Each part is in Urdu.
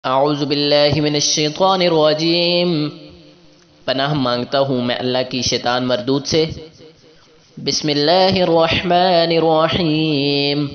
اعوذ باللہ من الشیطان الرجیم، پناہ مانگتا ہوں میں اللہ کی شیطان مردود سے۔ بسم اللہ الرحمن الرحیم،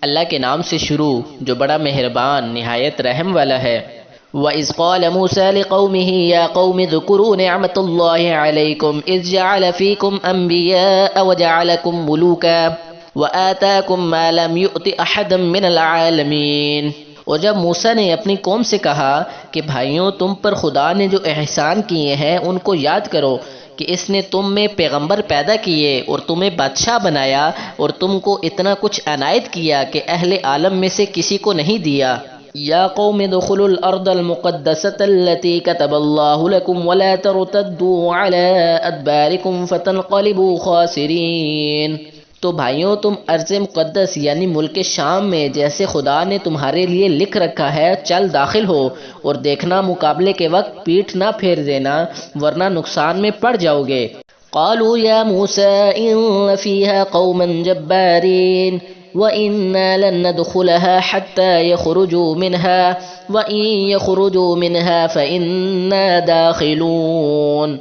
اللہ کے نام سے شروع جو بڑا مہربان نہایت رحم والا ہے۔ وَإِذْ قَالَ مُوسَىٰ لِقَوْمِهِ يَا قَوْمِ اذْكُرُوا نِعْمَةَ اللَّهِ عَلَيْكُمْ إِذْ جَعَلَ فِيكُمْ أَنْبِيَاءَ وَجَعَلَكُمْ مُلُوكًا وَآتَاكُمْ مَا لَمْ يُؤْتِ أَحَدًا مِّنَ الْعَالَمِينَ۔ اور جب موسیٰ نے اپنی قوم سے کہا کہ بھائیوں، تم پر خدا نے جو احسان کیے ہیں ان کو یاد کرو کہ اس نے تم میں پیغمبر پیدا کیے اور تمہیں بادشاہ بنایا اور تم کو اتنا کچھ عنایت کیا کہ اہل عالم میں سے کسی کو نہیں دیا۔ یا قوم ادخلوا الارض المقدسة التي كتب الله لكم ولا ترتدوا على ادباركم فتنقلبوا خاسرين۔ تو بھائیوں، تم ارض مقدس یعنی ملک شام میں جیسے خدا نے تمہارے لیے لکھ رکھا ہے چل داخل ہو، اور دیکھنا مقابلے کے وقت پیٹھ نہ پھیر دینا ورنہ نقصان میں پڑ جاؤ گے۔ قالوا یا موسیٰ ان فیہا قوما جبارین وَإِنَّا لَن نَّدْخُلَهَا حَتَّى يَخْرُجُوا مِنْهَا وَإِن يَخْرُجُوا مِنْهَا فَإِنَّا دَاخِلُونَ۔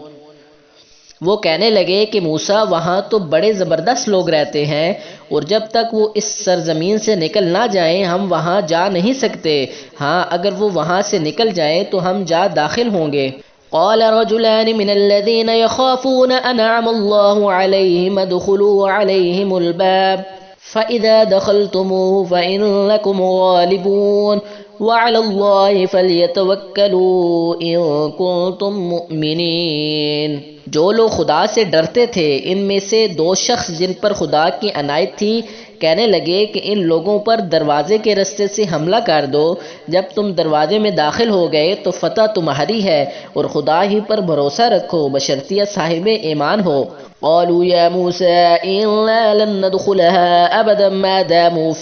وہ کہنے لگے کہ موسیٰ، وہاں تو بڑے زبردست لوگ رہتے ہیں، اور جب تک وہ اس سرزمین سے نکل نہ جائیں ہم وہاں جا نہیں سکتے۔ ہاں، اگر وہ وہاں سے نکل جائیں تو ہم جا داخل ہوں گے۔ قال رجلان من الذين يخافون أنعم الله عليهم ادخلوا عليهم الباب فإذا دخلتموه فإنكم غالبون وعلى الله فليتوكلوا إن كنتم مؤمنين۔ جو لوگ خدا سے ڈرتے تھے ان میں سے دو شخص جن پر خدا کی عنایت تھی کہنے لگے کہ ان لوگوں پر دروازے کے رستے سے حملہ کر دو، جب تم دروازے میں داخل ہو گئے تو فتح تمہاری ہے، اور خدا ہی پر بھروسہ رکھو بشرطیہ صاحب ایمان ہو۔ قالوا يا موسى إنا لن ندخلها أبدا ما داموا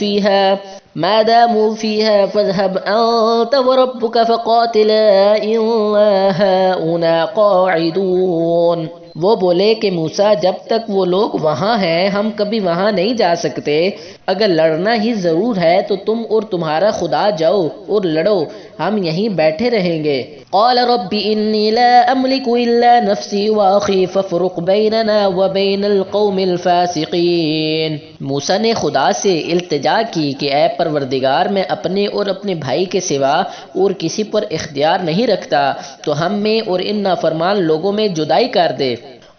فيها فاذهب أنت وربك فقاتلا إنا هاهنا قاعدون۔ وہ بولے کہ موسیٰ، جب تک وہ لوگ وہاں ہیں ہم کبھی وہاں نہیں جا سکتے، اگر لڑنا ہی ضرور ہے تو تم اور تمہارا خدا جاؤ اور لڑو، ہم یہیں بیٹھے رہیں گے۔ قال رب انی لا املک الا نفسی واخی فافرق بیننا وبین القوم الفاسقین۔ موسیٰ نے خدا سے التجا کی کہ اے پروردگار، میں اپنے اور اپنے بھائی کے سوا اور کسی پر اختیار نہیں رکھتا، تو ہم میں اور ان نافرمان لوگوں میں جدائی کر دے۔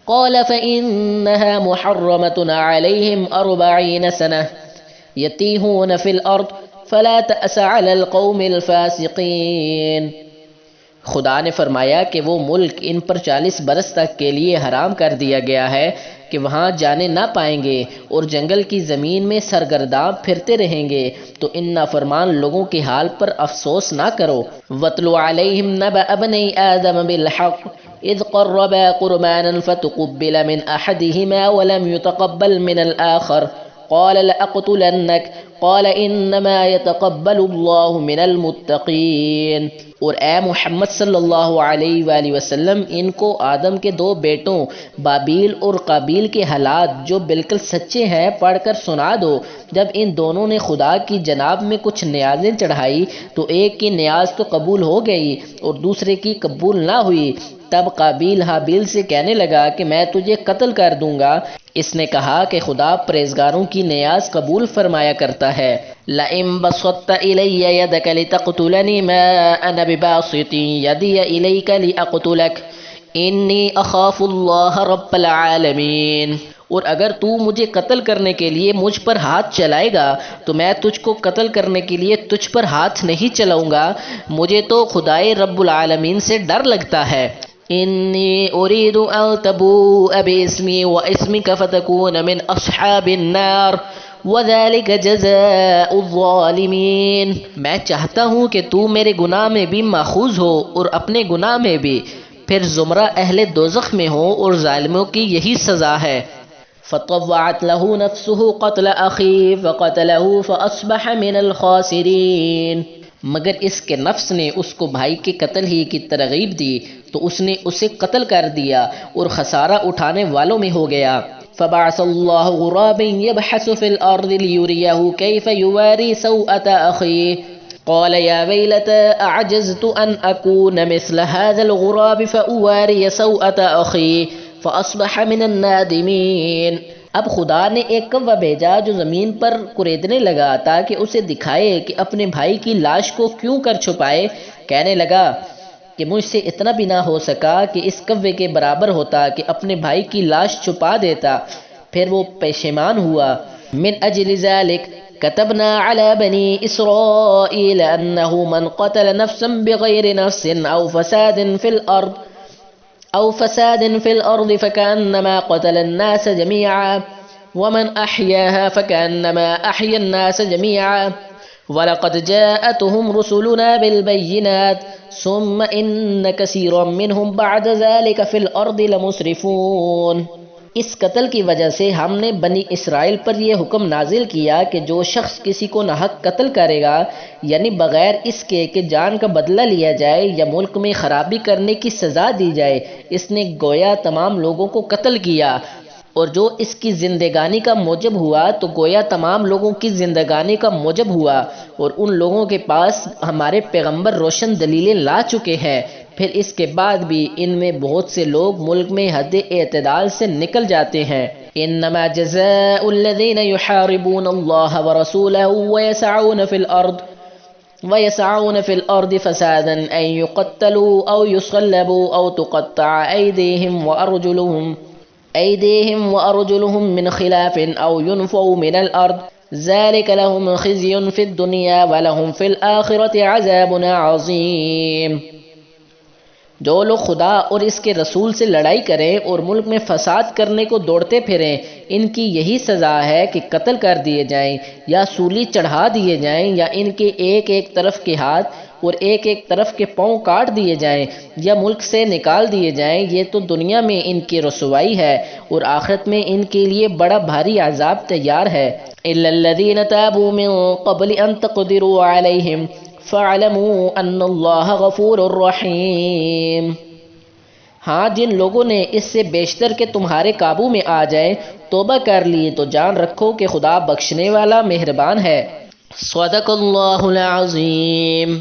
قال فإنها محرمة عليهم 40 سنة يتيهون في الأرض فلا تأس على القوم الفاسقين۔ خدا نے فرمایا کہ وہ ملک ان پر 40 برس تک کے لیے حرام کر دیا گیا ہے کہ وہاں جانے نہ پائیں گے، اور جنگل کی زمین میں سرگرداں پھرتے رہیں گے، تو ان نافرمان لوگوں کے حال پر افسوس نہ کرو۔ وَاتْلُ عَلَيْهِمْ نَبَأَ ابْنَيْ آدَمَ بِالْحَقِّ إِذْ قَرَّبَا قُرْبَانًا فَتُقُبِّلَ مِنْ أَحَدِهِمَا وَلَمْ يُتَقَبَّلْ مِنَ الْآخَرِ قال لأقتلنك قال انما يتقبل الله من المتقين۔ اور اے محمد صلی اللہ علیہ وآلہ وسلم، ان کو آدم کے دو بیٹوں بابیل اور قابیل کے حالات جو بالکل سچے ہیں پڑھ کر سنا دو۔ جب ان دونوں نے خدا کی جناب میں کچھ نیازیں چڑھائی تو ایک کی نیاز تو قبول ہو گئی اور دوسرے کی قبول نہ ہوئی، تب قابیل حابیل سے کہنے لگا کہ میں تجھے قتل کر دوں گا۔ اس نے کہا کہ خدا پرہیزگاروں کی نیاز قبول فرمایا کرتا ہے۔ لَئِن بَسَطتَ إِلَيَّ يَدَكَ لِتَقْتُلَنِي مَا أَنَا بِبَاسِطٍ يَدِيَ إِلَيْكَ لِأَقْتُلَكَ إِنِّي أَخَافُ اللَّهَ رَبَّ الْعَالَمِينَ۔ اور اگر تو مجھے قتل کرنے کے لیے مجھ پر ہاتھ چلائے گا تو میں تجھ کو قتل کرنے کے لیے تجھ پر ہاتھ نہیں چلاؤں گا، مجھے تو خدائے رب العالمین سے ڈر لگتا ہے۔ انی اريد ان تبوء باسمی واسمک فتکون من اصحاب النار وذلك جزاء الظالمین۔ میں چاہتا ہوں کہ تو میرے گناہ میں بھی ماخوذ ہو اور اپنے گناہ میں بھی، پھر زمرہ اہل دوزخ میں ہو، اور ظالموں کی یہی سزا ہے۔ فطوعت له نفسه قتل اخیه فقتله فاصبح من الخاسرین۔ مگر اس کے نفس نے اس کو بھائی کے قتل ہی کی ترغیب دی تو اس نے اسے قتل کر دیا اور خسارہ اٹھانے والوں میں ہو گیا۔ فبعث اللہ غرابا يبحث في الارض ليريه كيف يواري سوءة اخيه قال يا ويلتى أعجزت أن أكون مثل هذا الغراب فأواري سوءة أخي فأصبح من النادمين۔ اب خدا نے ایک کوا بھیجا جو زمین پر کریدنے لگا تاکہ اسے دکھائے کہ اپنے بھائی کی لاش کو کیوں کر چھپائے۔ کہنے لگا کہ مجھ سے اتنا بھی نہ ہو سکا کہ اس کوے کے برابر ہوتا کہ اپنے بھائی کی لاش چھپا دیتا، پھر وہ پشیمان ہوا۔ من اجل ذلك كتبنا على بني إسرائيل أنه من قتل نفسا بغير نفس أو فساد في الأرض فكأنما قتل الناس جميعا ومن أحياها فكأنما أحيا الناس جميعا وَلَقَدْ جَاءَتْهُمْ رُسُلُنَا بِالْبَيِّنَاتِ ثُمَّ إِنَّ كَثِيرًا مِّنْهُمْ بَعْدَ ذَلِكَ فِي الْأَرْضِ لَمُسْرِفُونَ۔ اس قتل کی وجہ سے ہم نے بنی اسرائیل پر یہ حکم نازل کیا کہ جو شخص کسی کو ناحق قتل کرے گا، یعنی بغیر اس کے کہ جان کا بدلہ لیا جائے یا ملک میں خرابی کرنے کی سزا دی جائے، اس نے گویا تمام لوگوں کو قتل کیا، اور جو اس کی زندگانی کا موجب ہوا تو گویا تمام لوگوں کی زندگانی کا موجب ہوا، اور ان لوگوں کے پاس ہمارے پیغمبر روشن دلیلیں لا چکے ہیں، پھر اس کے بعد بھی ان میں بہت سے لوگ ملک میں حد اعتدال سے نکل جاتے ہیں۔ انما جزاء الذین یحاربون اللہ ورسولہ ویسعون فی الارض فسادا ان یقتلوا او یصلبوا او تقطع ایدیہم وارجلہم من خلاف او ينفوا من الارض ذلك لهم خزي في الدنيا ولهم في الآخرة عذاب عظیم۔ جو لوگ خدا اور اس کے رسول سے لڑائی کریں اور ملک میں فساد کرنے کو دوڑتے پھریں، ان کی یہی سزا ہے کہ قتل کر دیے جائیں یا سولی چڑھا دیے جائیں یا ان کے ایک ایک طرف کے ہاتھ اور ایک ایک طرف کے پاؤں کاٹ دیے جائیں یا ملک سے نکال دیے جائیں۔ یہ تو دنیا میں ان کی رسوائی ہے اور آخرت میں ان کے لیے بڑا بھاری عذاب تیار ہے۔ إِلَّا الَّذِينَ تَابُوا مِن قَبْلِ أَن تَقْدِرُوا عَلَيْهِمْ فَاعْلَمُوا أَنَّ اللَّهَ غَفُورٌ رَحِيمٌ۔ ہاں جن لوگوں نے اس سے بیشتر کہ تمہارے قابو میں آ جائے توبہ کر لی تو جان رکھو کہ خدا بخشنے والا مہربان ہے۔ صدق اللہ العظیم۔